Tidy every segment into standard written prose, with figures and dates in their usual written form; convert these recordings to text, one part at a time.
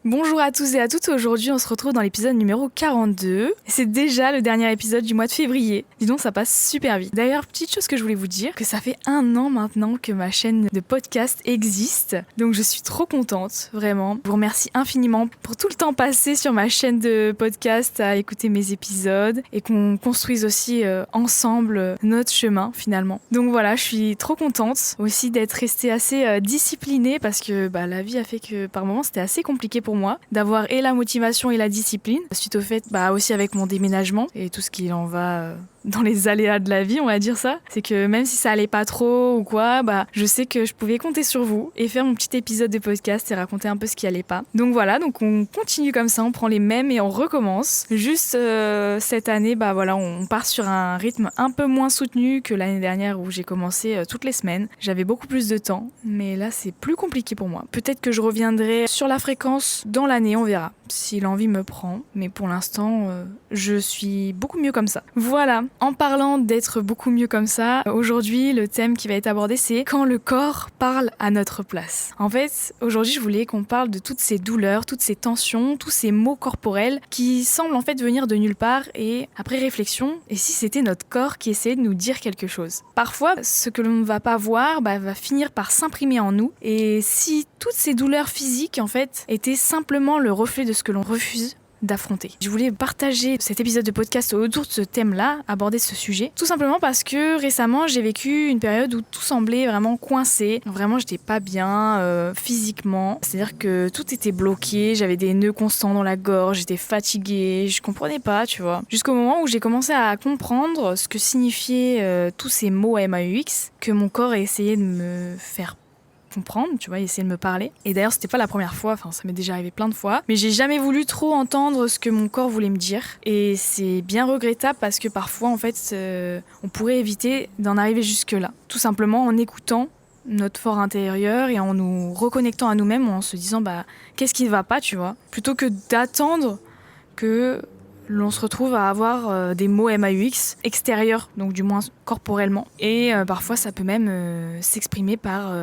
Bonjour à tous et à toutes, aujourd'hui on se retrouve dans l'épisode numéro 42. C'est déjà le dernier épisode du mois de février. Dis donc, ça passe super vite. D'ailleurs, petite chose que je voulais vous dire, que ça fait 1 an maintenant que ma chaîne de podcast existe. Donc je suis trop contente, vraiment. Je vous remercie infiniment pour tout le temps passé sur ma chaîne de podcast à écouter mes épisodes et qu'on construise aussi ensemble notre chemin finalement. Donc voilà, je suis trop contente aussi d'être restée assez disciplinée parce que la vie a fait que par moments c'était assez compliqué pour moi d'avoir et la motivation et la discipline suite au fait aussi avec mon déménagement et tout ce qui en va dans les aléas de la vie, on va dire ça. C'est que même si ça allait pas trop ou quoi, je sais que je pouvais compter sur vous et faire mon petit épisode de podcast et raconter un peu ce qui allait pas. Donc voilà, donc on continue comme ça, on prend les mêmes et on recommence. Juste cette année, on part sur un rythme un peu moins soutenu que l'année dernière où j'ai commencé toutes les semaines. J'avais beaucoup plus de temps, mais là c'est plus compliqué pour moi. Peut-être que je reviendrai sur la fréquence dans l'année, on verra si l'envie me prend. Mais pour l'instant, je suis beaucoup mieux comme ça. Voilà. En parlant d'être beaucoup mieux comme ça, aujourd'hui, le thème qui va être abordé, c'est quand le corps parle à notre place. En fait, aujourd'hui, je voulais qu'on parle de toutes ces douleurs, toutes ces tensions, tous ces maux corporels qui semblent en fait venir de nulle part et après réflexion, et si c'était notre corps qui essayait de nous dire quelque chose. Parfois, ce que l'on ne va pas voir va finir par s'imprimer en nous, et si toutes ces douleurs physiques en fait étaient simplement le reflet de ce que l'on refuse d'affronter. Je voulais partager cet épisode de podcast autour de ce thème-là, aborder ce sujet, tout simplement parce que récemment j'ai vécu une période où tout semblait vraiment coincé. Vraiment, j'étais pas bien physiquement, c'est-à-dire que tout était bloqué, j'avais des nœuds constants dans la gorge, j'étais fatiguée, je comprenais pas, tu vois. Jusqu'au moment où j'ai commencé à comprendre ce que signifiaient tous ces mots MAUX que mon corps a essayé de me faire comprendre, tu vois, essayer de me parler. Et d'ailleurs, c'était pas la première fois, ça m'est déjà arrivé plein de fois, mais j'ai jamais voulu trop entendre ce que mon corps voulait me dire. Et c'est bien regrettable parce que parfois, en fait, on pourrait éviter d'en arriver jusque-là. Tout simplement en écoutant notre fort intérieur et en nous reconnectant à nous-mêmes, en se disant, qu'est-ce qui ne va pas, tu vois, plutôt que d'attendre que l'on se retrouve à avoir des mots MAUX extérieurs, donc du moins corporellement. Et parfois, ça peut même s'exprimer par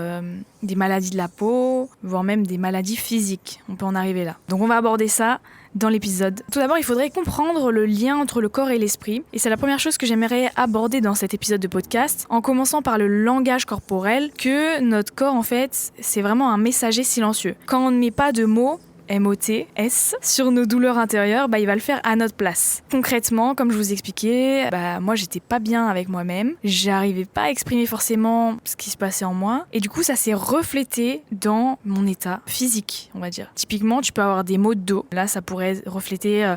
des maladies de la peau, voire même des maladies physiques. On peut en arriver là. Donc on va aborder ça dans l'épisode. Tout d'abord, il faudrait comprendre le lien entre le corps et l'esprit. Et c'est la première chose que j'aimerais aborder dans cet épisode de podcast, en commençant par le langage corporel, que notre corps, en fait, c'est vraiment un messager silencieux. Quand on ne met pas de mots, MOTS, sur nos douleurs intérieures, il va le faire à notre place. Concrètement, comme je vous expliquais, moi j'étais pas bien avec moi-même, j'arrivais pas à exprimer forcément ce qui se passait en moi, et du coup ça s'est reflété dans mon état physique, on va dire. Typiquement, tu peux avoir des maux de dos, là ça pourrait refléter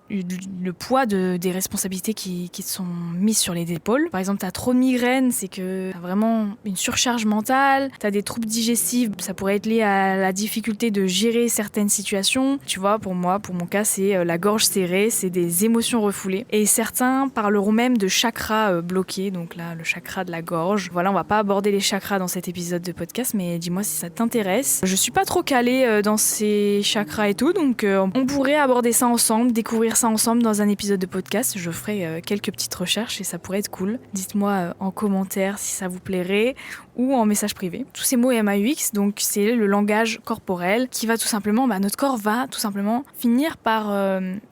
le poids des responsabilités qui te sont mises sur les épaules. Par exemple, t'as trop de migraines, c'est que t'as vraiment une surcharge mentale, t'as des troubles digestifs, ça pourrait être lié à la difficulté de gérer certaines situations. Tu vois, pour mon cas, c'est la gorge serrée, c'est des émotions refoulées. Et certains parleront même de chakras bloqués, donc là, le chakra de la gorge. Voilà, on va pas aborder les chakras dans cet épisode de podcast, mais dis-moi si ça t'intéresse. Je suis pas trop calée dans ces chakras et tout, donc on pourrait aborder ça ensemble, découvrir ça ensemble dans un épisode de podcast. Je ferai quelques petites recherches et ça pourrait être cool. Dites-moi en commentaire si ça vous plairait ou en message privé. Tous ces mots MAUX, donc c'est le langage corporel qui va tout simplement, notre corps va tout simplement finir par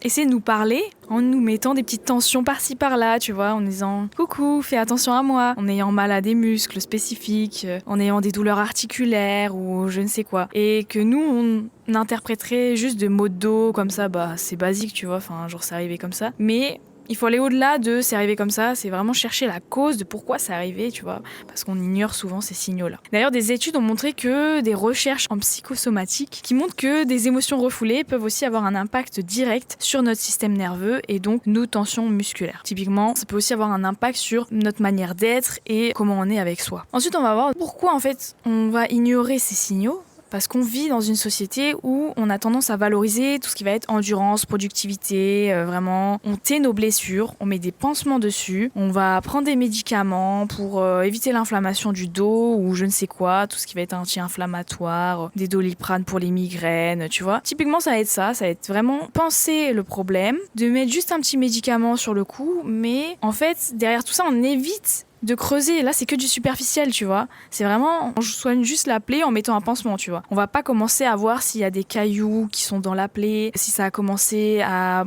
essayer de nous parler en nous mettant des petites tensions par-ci par-là, tu vois, en disant « Coucou, fais attention à moi », en ayant mal à des muscles spécifiques, en ayant des douleurs articulaires ou je ne sais quoi. Et que nous, on interpréterait juste de mots de dos comme ça, c'est basique, tu vois, genre c'est arrivé comme ça. Mais il faut aller au-delà de c'est arrivé comme ça, c'est vraiment chercher la cause de pourquoi c'est arrivé, tu vois, parce qu'on ignore souvent ces signaux-là. D'ailleurs, des études ont montré que des recherches en psychosomatique qui montrent que des émotions refoulées peuvent aussi avoir un impact direct sur notre système nerveux et donc nos tensions musculaires. Typiquement, ça peut aussi avoir un impact sur notre manière d'être et comment on est avec soi. Ensuite, on va voir pourquoi en fait on va ignorer ces signaux. Parce qu'on vit dans une société où on a tendance à valoriser tout ce qui va être endurance, productivité, vraiment. On tait nos blessures, on met des pansements dessus, on va prendre des médicaments pour éviter l'inflammation du dos ou je ne sais quoi, tout ce qui va être anti-inflammatoire, des Doliprane pour les migraines, tu vois. Typiquement, ça va être vraiment penser le problème, de mettre juste un petit médicament sur le coup, mais en fait, derrière tout ça, on évite de creuser. Là, c'est que du superficiel, tu vois. C'est vraiment, on soigne juste la plaie en mettant un pansement, tu vois. On va pas commencer à voir s'il y a des cailloux qui sont dans la plaie, si ça a commencé à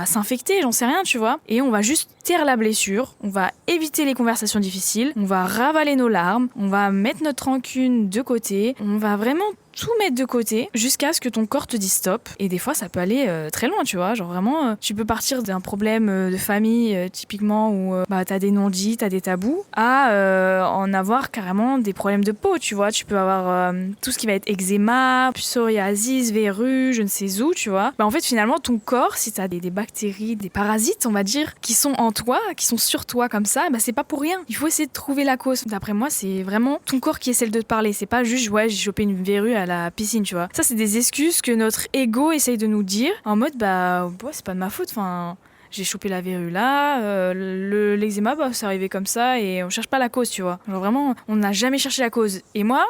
s'infecter, j'en sais rien, tu vois. Et on va juste taire la blessure, on va éviter les conversations difficiles, on va ravaler nos larmes, on va mettre notre rancune de côté, on va vraiment tout mettre de côté jusqu'à ce que ton corps te dise stop. Et des fois, ça peut aller très loin, tu vois. Genre vraiment, tu peux partir d'un problème de famille, typiquement, où t'as des non-dits, t'as des tabous, à en avoir carrément des problèmes de peau, tu vois. Tu peux avoir tout ce qui va être eczéma, psoriasis, verrues, je ne sais où, tu vois. En fait, finalement, ton corps, si t'as des bactéries, des parasites, on va dire, qui sont en toi, qui sont sur toi comme ça, c'est pas pour rien. Il faut essayer de trouver la cause. D'après moi, c'est vraiment ton corps qui essaie de te parler. C'est pas juste, ouais, j'ai chopé une verrue à la piscine, tu vois. Ça, c'est des excuses que notre ego essaye de nous dire en mode, c'est pas de ma faute, enfin... J'ai chopé la verrue là, l'eczéma, c'est arrivé comme ça et on cherche pas la cause, tu vois. Genre vraiment, on n'a jamais cherché la cause. Et moi,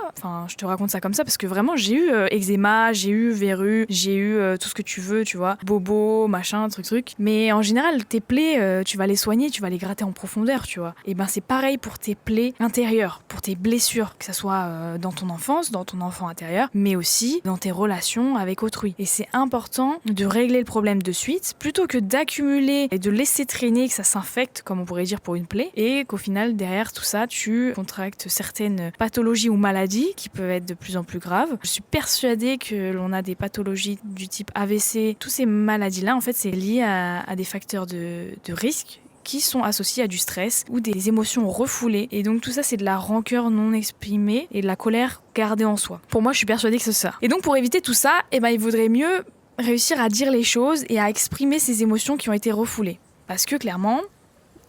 je te raconte ça comme ça parce que vraiment, j'ai eu eczéma, j'ai eu verrue, j'ai eu tout ce que tu veux, tu vois. Bobo, machin, truc. Mais en général, tes plaies, tu vas les soigner, tu vas les gratter en profondeur, tu vois. Et c'est pareil pour tes plaies intérieures, pour tes blessures, que ça soit dans ton enfance, dans ton enfant intérieur, mais aussi dans tes relations avec autrui. Et c'est important de régler le problème de suite, plutôt que d'accumuler et de laisser traîner, que ça s'infecte, comme on pourrait dire pour une plaie, et qu'au final, derrière tout ça, tu contractes certaines pathologies ou maladies qui peuvent être de plus en plus graves. Je suis persuadée que l'on a des pathologies du type AVC. Toutes ces maladies-là, en fait, c'est lié à des facteurs de risque qui sont associés à du stress ou des émotions refoulées. Et donc tout ça, c'est de la rancœur non exprimée et de la colère gardée en soi. Pour moi, je suis persuadée que c'est ça. Et donc pour éviter tout ça, il vaudrait mieux réussir à dire les choses et à exprimer ces émotions qui ont été refoulées. Parce que clairement,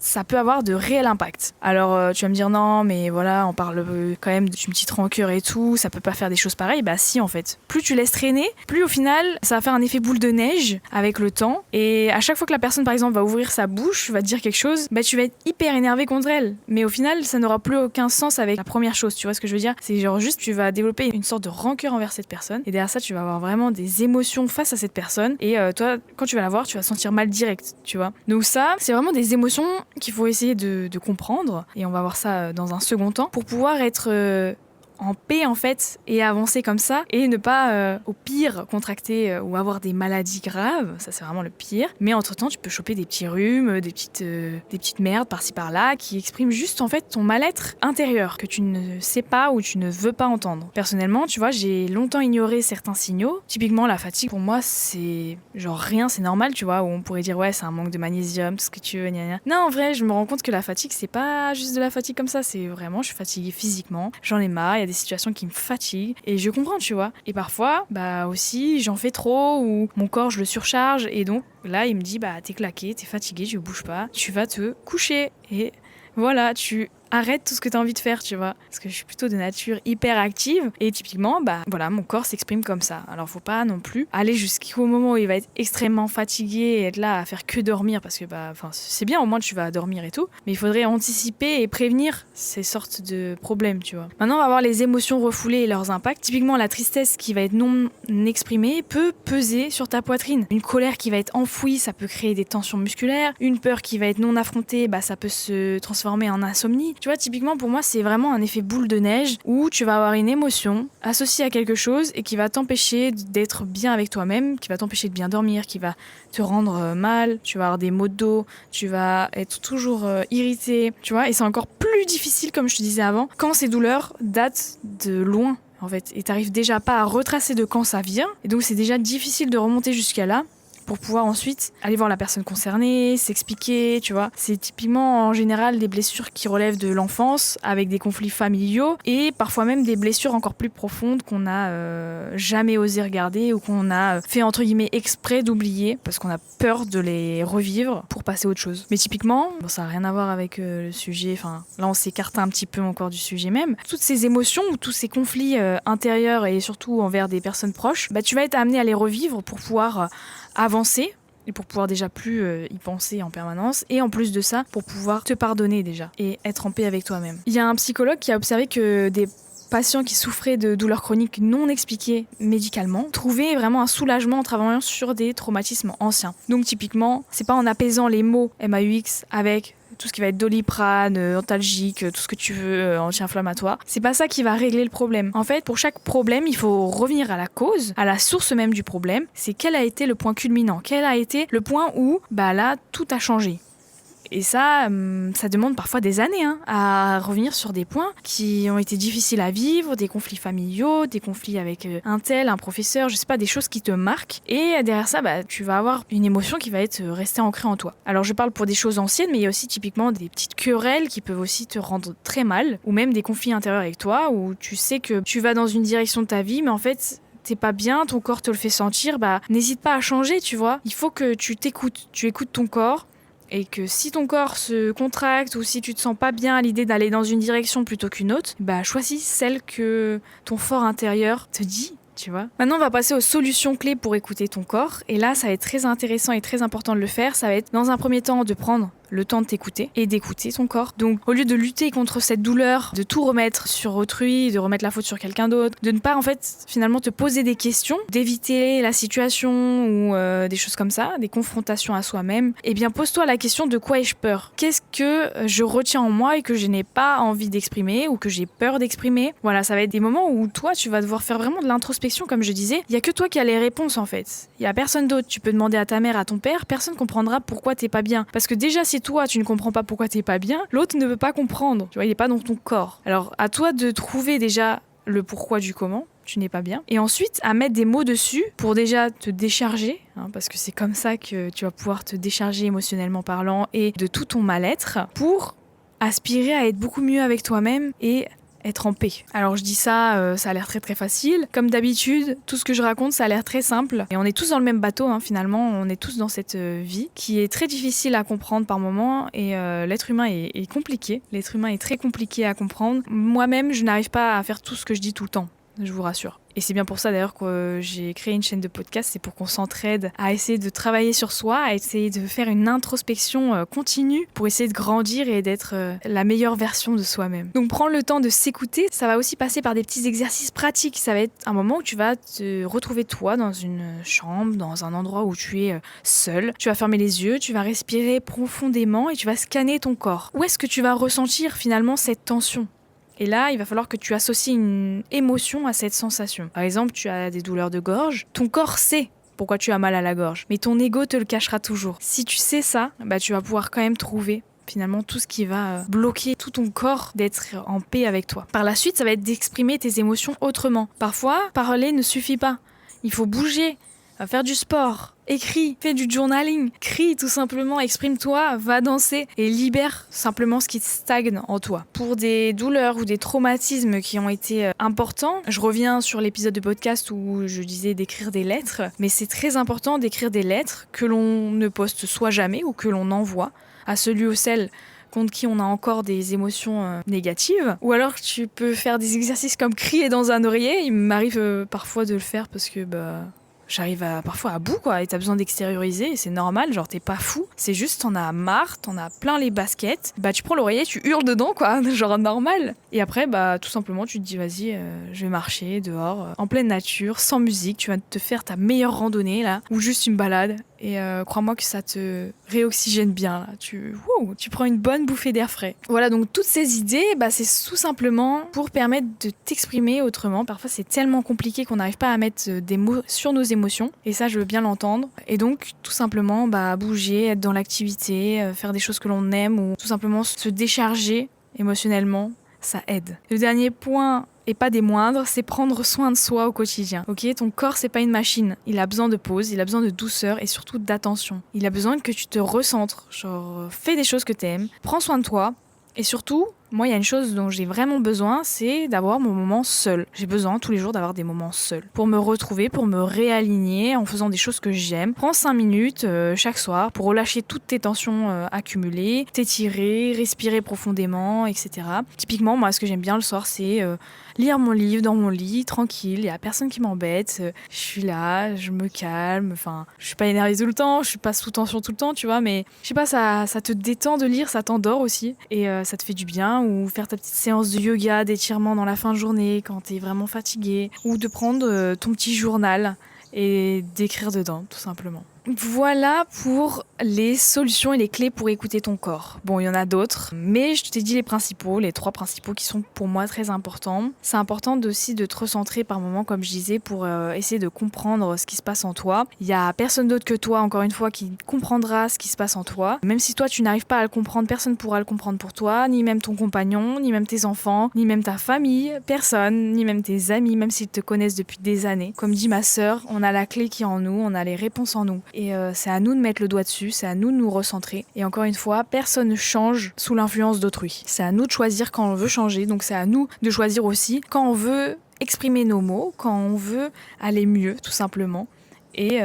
ça peut avoir de réels impacts. Alors tu vas me dire non, mais voilà, on parle quand même d'une petite rancœur et tout, ça peut pas faire des choses pareilles. Si, en fait. Plus tu laisses traîner, plus au final, ça va faire un effet boule de neige avec le temps. Et à chaque fois que la personne, par exemple, va ouvrir sa bouche, va te dire quelque chose, tu vas être hyper énervé contre elle. Mais au final, ça n'aura plus aucun sens avec la première chose. Tu vois ce que je veux dire? C'est genre juste, tu vas développer une sorte de rancœur envers cette personne. Et derrière ça, tu vas avoir vraiment des émotions face à cette personne. Et toi, quand tu vas la voir, tu vas sentir mal direct, tu vois. Donc ça, c'est vraiment des émotions qu'il faut essayer de comprendre, et on va voir ça dans un second temps, pour pouvoir être en paix en fait et avancer comme ça et ne pas au pire contracter ou avoir des maladies graves. Ça, c'est vraiment le pire. Mais entre temps, tu peux choper des petits rhumes, des petites merdes par-ci par-là qui expriment juste en fait ton mal-être intérieur que tu ne sais pas ou tu ne veux pas entendre. Personnellement, tu vois, j'ai longtemps ignoré certains signaux. Typiquement, la fatigue pour moi, c'est genre rien, c'est normal, tu vois, où on pourrait dire ouais, c'est un manque de magnésium, tout ce que tu veux, gna gna. Non, en vrai, je me rends compte que la fatigue, c'est pas juste de la fatigue comme ça, c'est vraiment, je suis fatiguée physiquement, j'en ai marre, il y a des situations qui me fatiguent et je comprends, tu vois. Et parfois, aussi, j'en fais trop ou mon corps, je le surcharge et donc là, il me dit t'es claqué, t'es fatigué, tu bouges pas, tu vas te coucher et voilà, tu arrête tout ce que tu as envie de faire, tu vois. Parce que je suis plutôt de nature hyper active et typiquement, voilà, mon corps s'exprime comme ça. Alors faut pas non plus aller jusqu'au moment où il va être extrêmement fatigué et être là à faire que dormir parce que c'est bien, au moins tu vas dormir et tout, mais il faudrait anticiper et prévenir ces sortes de problèmes, tu vois. Maintenant, on va voir les émotions refoulées et leurs impacts. Typiquement, la tristesse qui va être non exprimée peut peser sur ta poitrine. Une colère qui va être enfouie, ça peut créer des tensions musculaires. Une peur qui va être non affrontée, ça peut se transformer en insomnie. Tu vois, typiquement pour moi, c'est vraiment un effet boule de neige où tu vas avoir une émotion associée à quelque chose et qui va t'empêcher d'être bien avec toi-même, qui va t'empêcher de bien dormir, qui va te rendre mal, tu vas avoir des maux de dos, tu vas être toujours irrité, tu vois, et c'est encore plus difficile, comme je te disais avant, quand ces douleurs datent de loin, en fait, et t'arrives déjà pas à retracer de quand ça vient, et donc c'est déjà difficile de remonter jusqu'à là, pour pouvoir ensuite aller voir la personne concernée, s'expliquer, tu vois. C'est typiquement en général des blessures qui relèvent de l'enfance, avec des conflits familiaux, et parfois même des blessures encore plus profondes qu'on n'a jamais osé regarder ou qu'on a fait entre guillemets exprès d'oublier, parce qu'on a peur de les revivre pour passer à autre chose. Mais typiquement, ça n'a rien à voir avec le sujet, là on s'écarte un petit peu encore du sujet même. Toutes ces émotions ou tous ces conflits intérieurs et surtout envers des personnes proches, tu vas être amené à les revivre pour pouvoir avancer et pour pouvoir déjà plus y penser en permanence et en plus de ça pour pouvoir te pardonner déjà et être en paix avec toi-même. Il y a un psychologue qui a observé que des patients qui souffraient de douleurs chroniques non expliquées médicalement trouvaient vraiment un soulagement en travaillant sur des traumatismes anciens. Donc typiquement, c'est pas en apaisant les mots MAUX avec tout ce qui va être Doliprane, antalgique, tout ce que tu veux, anti-inflammatoire. C'est pas ça qui va régler le problème. En fait, pour chaque problème, il faut revenir à la cause, à la source même du problème. C'est quel a été le point culminant, quel a été le point où, là, tout a changé. Et ça demande parfois des années à revenir sur des points qui ont été difficiles à vivre, des conflits familiaux, des conflits avec un professeur, je sais pas, des choses qui te marquent. Et derrière ça, tu vas avoir une émotion qui va être restée ancrée en toi. Alors je parle pour des choses anciennes, mais il y a aussi typiquement des petites querelles qui peuvent aussi te rendre très mal, ou même des conflits intérieurs avec toi, où tu sais que tu vas dans une direction de ta vie, mais en fait t'es pas bien, ton corps te le fait sentir, n'hésite pas à changer, tu vois. Il faut que tu t'écoutes, tu écoutes ton corps. Et que si ton corps se contracte ou si tu te sens pas bien à l'idée d'aller dans une direction plutôt qu'une autre, choisis celle que ton fort intérieur te dit, tu vois. Maintenant, on va passer aux solutions clés pour écouter ton corps. Et là, ça va être très intéressant et très important de le faire. Ça va être, dans un premier temps, de prendre le temps de t'écouter et d'écouter ton corps. Donc, au lieu de lutter contre cette douleur, de tout remettre sur autrui, de remettre la faute sur quelqu'un d'autre, de ne pas, finalement, te poser des questions, d'éviter la situation ou des choses comme ça, des confrontations à soi-même, pose-toi la question: de quoi ai-je peur ? Qu'est-ce que je retiens en moi et que je n'ai pas envie d'exprimer ou que j'ai peur d'exprimer ? Voilà, ça va être des moments où toi, tu vas devoir faire vraiment de l'introspection, comme je disais. Il y a que toi qui as les réponses, en fait. Il y a personne d'autre. Tu peux demander à ta mère, à ton père, personne comprendra pourquoi t'es pas bien. Parce que déjà, si toi, tu ne comprends pas pourquoi t'es pas bien, l'autre ne peut pas comprendre. Tu vois, il est pas dans ton corps. Alors, à toi de trouver déjà le pourquoi du comment tu n'es pas bien, et ensuite à mettre des mots dessus pour déjà te décharger, parce que c'est comme ça que tu vas pouvoir te décharger émotionnellement parlant et de tout ton mal-être, pour aspirer à être beaucoup mieux avec toi-même et être en paix. Alors je dis ça, ça a l'air très très facile. Comme d'habitude, tout ce que je raconte, ça a l'air très simple. Et on est tous dans le même bateau, finalement. On est tous dans cette vie qui est très difficile à comprendre par moments. Et l'être humain est compliqué. L'être humain est très compliqué à comprendre. Moi-même, je n'arrive pas à faire tout ce que je dis tout le temps. Je vous rassure. Et c'est bien pour ça d'ailleurs que j'ai créé une chaîne de podcast, c'est pour qu'on s'entraide à essayer de travailler sur soi, à essayer de faire une introspection continue pour essayer de grandir et d'être la meilleure version de soi-même. Donc prendre le temps de s'écouter, ça va aussi passer par des petits exercices pratiques. Ça va être un moment où tu vas te retrouver toi dans une chambre, dans un endroit où tu es seul. Tu vas fermer les yeux, tu vas respirer profondément et tu vas scanner ton corps. Où est-ce que tu vas ressentir finalement cette tension ? Et là, il va falloir que tu associes une émotion à cette sensation. Par exemple, tu as des douleurs de gorge. Ton corps sait pourquoi tu as mal à la gorge, mais ton ego te le cachera toujours. Si tu sais ça, tu vas pouvoir quand même trouver finalement tout ce qui va bloquer tout ton corps d'être en paix avec toi. Par la suite, ça va être d'exprimer tes émotions autrement. Parfois, parler ne suffit pas. Il faut bouger, faire du sport, écris, fais du journaling, crie tout simplement, exprime-toi, va danser et libère simplement ce qui stagne en toi. Pour des douleurs ou des traumatismes qui ont été importants, je reviens sur l'épisode de podcast où je disais d'écrire des lettres, mais c'est très important d'écrire des lettres que l'on ne poste soit jamais ou que l'on envoie à celui ou celle contre qui on a encore des émotions négatives. Ou alors tu peux faire des exercices comme crier dans un oreiller. Il m'arrive parfois de le faire parce que j'arrive parfois à bout, quoi, et t'as besoin d'extérioriser, et c'est normal, genre t'es pas fou, c'est juste t'en as marre, t'en as plein les baskets, tu prends l'oreiller, tu hurles dedans, quoi, genre normal. Et après, tout simplement, tu te dis, vas-y, je vais marcher dehors, en pleine nature, sans musique, tu vas te faire ta meilleure randonnée, là, ou juste une balade, et crois-moi que ça te réoxygène bien, là, tu prends une bonne bouffée d'air frais. Voilà, donc toutes ces idées, c'est tout simplement pour permettre de t'exprimer autrement. Parfois, c'est tellement compliqué qu'on n'arrive pas à mettre des mots sur nos émotions, et ça je veux bien l'entendre, et donc tout simplement bouger, être dans l'activité, faire des choses que l'on aime, ou tout simplement se décharger émotionnellement, ça aide. Le dernier point, et pas des moindres, c'est prendre soin de soi au quotidien. Ok, ton corps c'est pas une machine, il a besoin de pause, il a besoin de douceur et surtout d'attention. Il a besoin que tu te recentres, genre fais des choses que t'aimes, prends soin de toi, et surtout, moi, il y a une chose dont j'ai vraiment besoin, c'est d'avoir mon moment seul. J'ai besoin tous les jours d'avoir des moments seuls. Pour me retrouver, pour me réaligner en faisant des choses que j'aime. Prends 5 minutes chaque soir pour relâcher toutes tes tensions accumulées, t'étirer, respirer profondément, etc. Typiquement, moi, ce que j'aime bien le soir, c'est lire mon livre dans mon lit, tranquille, il n'y a personne qui m'embête. Je suis là, je me calme, je suis pas énervée tout le temps, je suis pas sous tension tout le temps, tu vois, mais je sais pas, ça te détend de lire, ça t'endort aussi, et ça te fait du bien. Ou faire ta petite séance de yoga, d'étirement dans la fin de journée quand t'es vraiment fatigué, ou de prendre ton petit journal et d'écrire dedans, tout simplement. Voilà pour les solutions et les clés pour écouter ton corps. Bon, il y en a d'autres, mais je t'ai dit les 3 principaux qui sont pour moi très importants. C'est important aussi de te recentrer par moments, comme je disais, pour essayer de comprendre ce qui se passe en toi. Il y a personne d'autre que toi, encore une fois, qui comprendra ce qui se passe en toi. Même si toi, tu n'arrives pas à le comprendre, personne ne pourra le comprendre pour toi, ni même ton compagnon, ni même tes enfants, ni même ta famille, personne, ni même tes amis, même s'ils te connaissent depuis des années. Comme dit ma sœur, on a la clé qui est en nous, on a les réponses en nous. Et c'est à nous de mettre le doigt dessus, c'est à nous de nous recentrer. Et encore une fois, personne ne change sous l'influence d'autrui. C'est à nous de choisir quand on veut changer, donc c'est à nous de choisir aussi quand on veut exprimer nos mots, quand on veut aller mieux, tout simplement, et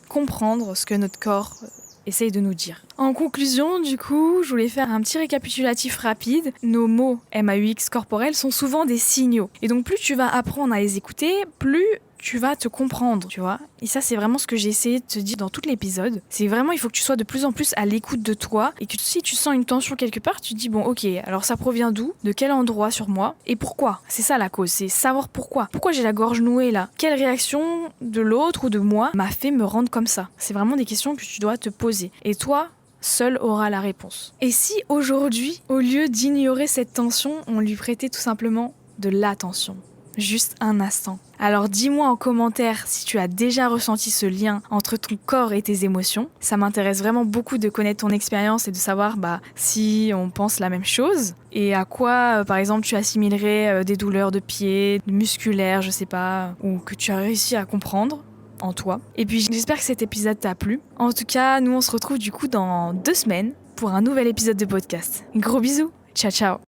comprendre ce que notre corps essaye de nous dire. En conclusion, du coup, je voulais faire un petit récapitulatif rapide. Nos mots MAUX corporels sont souvent des signaux. Et donc plus tu vas apprendre à les écouter, plus tu vas te comprendre, tu vois. Et ça, c'est vraiment ce que j'ai essayé de te dire dans tout l'épisode. C'est vraiment, il faut que tu sois de plus en plus à l'écoute de toi et que si tu sens une tension quelque part, tu te dis, bon, ok, alors ça provient d'où? De quel endroit sur moi? Et pourquoi? C'est ça la cause, c'est savoir pourquoi. Pourquoi j'ai la gorge nouée là? Quelle réaction de l'autre ou de moi m'a fait me rendre comme ça? C'est vraiment des questions que tu dois te poser. Et toi, seul aura la réponse. Et si aujourd'hui, au lieu d'ignorer cette tension, on lui prêtait tout simplement de l'attention? Juste un instant. Alors dis-moi en commentaire si tu as déjà ressenti ce lien entre ton corps et tes émotions. Ça m'intéresse vraiment beaucoup de connaître ton expérience et de savoir si on pense la même chose. Et à quoi, par exemple, tu assimilerais des douleurs de pied, musculaires, je sais pas, ou que tu as réussi à comprendre en toi. Et puis j'espère que cet épisode t'a plu. En tout cas, nous on se retrouve du coup dans 2 semaines pour un nouvel épisode de podcast. Gros bisous, ciao ciao.